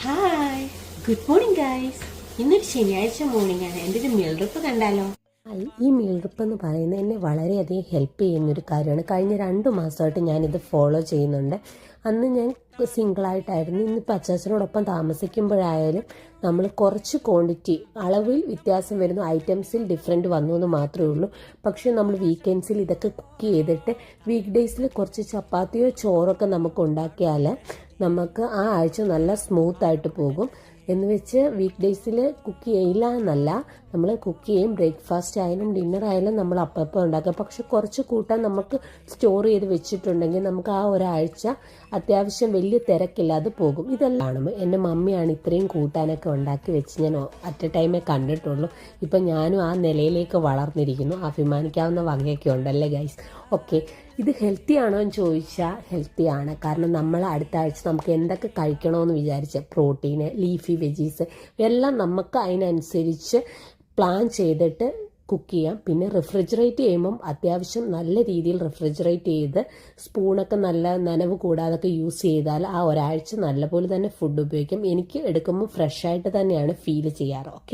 Hi, good morning guys. ഇന്നൊരു ശനിയാഴ്ച morning ആണ്. എൻ്റെ ഒരു മീൽ ട്രിപ്പ് കണ്ടാലോ? ഈ മീൽ ട്രിപ്പ് എന്ന് പറയുന്നത് എന്നെ വളരെയധികം ഹെൽപ്പ് ചെയ്യുന്നൊരു കാര്യമാണ്. കഴിഞ്ഞ 2 മാസമായിട്ട് ഞാനിത് ഫോളോ ചെയ്യുന്നുണ്ട്. അന്ന് ഞാൻ സിംഗിളായിട്ടായിരുന്നു. ഇന്നിപ്പോൾ അച്ചാച്ചനോടൊപ്പം താമസിക്കുമ്പോഴായാലും നമ്മൾ കുറച്ച് ക്വാണ്ടിറ്റി അളവിൽ വ്യത്യാസം വരുന്നു, ഐറ്റംസിൽ ഡിഫറെൻറ്റ് വന്നു എന്ന് മാത്രമേ ഉള്ളൂ. പക്ഷേ നമ്മൾ വീക്കെൻഡ്സിൽ ഇതൊക്കെ കുക്ക് ചെയ്തിട്ട് വീക്ക് ഡേയ്സിൽ കുറച്ച് ചപ്പാത്തിയോ ചോറൊക്കെ നമുക്ക് ഉണ്ടാക്കിയാൽ നമുക്ക് ആ ആഴ്ച നല്ല സ്മൂത്തായിട്ട് പോകും. എന്ന് വെച്ച് വീക്ക് ഡേയ്സിൽ കുക്ക് ചെയ്യില്ല എന്നല്ല, നമ്മൾ കുക്ക് ചെയ്യും. ബ്രേക്ക്ഫാസ്റ്റ് ആയാലും ഡിന്നർ ആയാലും നമ്മൾ അപ്പം ഉണ്ടാക്കുക. പക്ഷെ കുറച്ച് കൂട്ടാൻ നമുക്ക് സ്റ്റോർ ചെയ്ത് വെച്ചിട്ടുണ്ടെങ്കിൽ നമുക്ക് ആ ഒരാഴ്ച അത്യാവശ്യം വലിയ തിരക്കില്ലാതെ പോകും. ഇതെല്ലാം എൻ്റെ മമ്മിയാണ് ഇത്രയും കൂട്ടാനൊക്കെ ഉണ്ടാക്കി വെച്ച് ഞാൻ അറ്റ് എ ടൈമേ കണ്ടിട്ടുള്ളൂ. ഇപ്പം ഞാനും ആ നിലയിലേക്ക് വളർന്നിരിക്കുന്നു. അഭിമാനിക്കാവുന്ന വകയൊക്കെ ഉണ്ടല്ലേ ഗൈസ്. ഓക്കെ, ഇത് ഹെൽത്തി ആണോ എന്ന് ചോദിച്ചാൽ ഹെൽത്തിയാണ്. കാരണം നമ്മൾ അടുത്ത ആഴ്ച നമുക്ക് എന്തൊക്കെ കഴിക്കണമെന്ന് വിചാരിച്ച പ്രോട്ടീന്, ലീഫി വെജീസ് എല്ലാം നമുക്ക് അതിനനുസരിച്ച് പ്ലാൻ ചെയ്തിട്ട് കുക്ക് ചെയ്യാം. പിന്നെ റെഫ്രിജറേറ്റ് ചെയ്യുമ്പം അത്യാവശ്യം നല്ല രീതിയിൽ റെഫ്രിജറേറ്റ് ചെയ്ത് സ്പൂണൊക്കെ നല്ല നനവ് കൂടാതൊക്കെ യൂസ് ചെയ്താൽ ആ ഒരാഴ്ച നല്ലപോലെ തന്നെ ഫുഡ് ഉപയോഗിക്കും. എനിക്ക് എടുക്കുമ്പോൾ ഫ്രഷായിട്ട് തന്നെയാണ് ഫീൽ ചെയ്യാറ്. ഓക്കെ.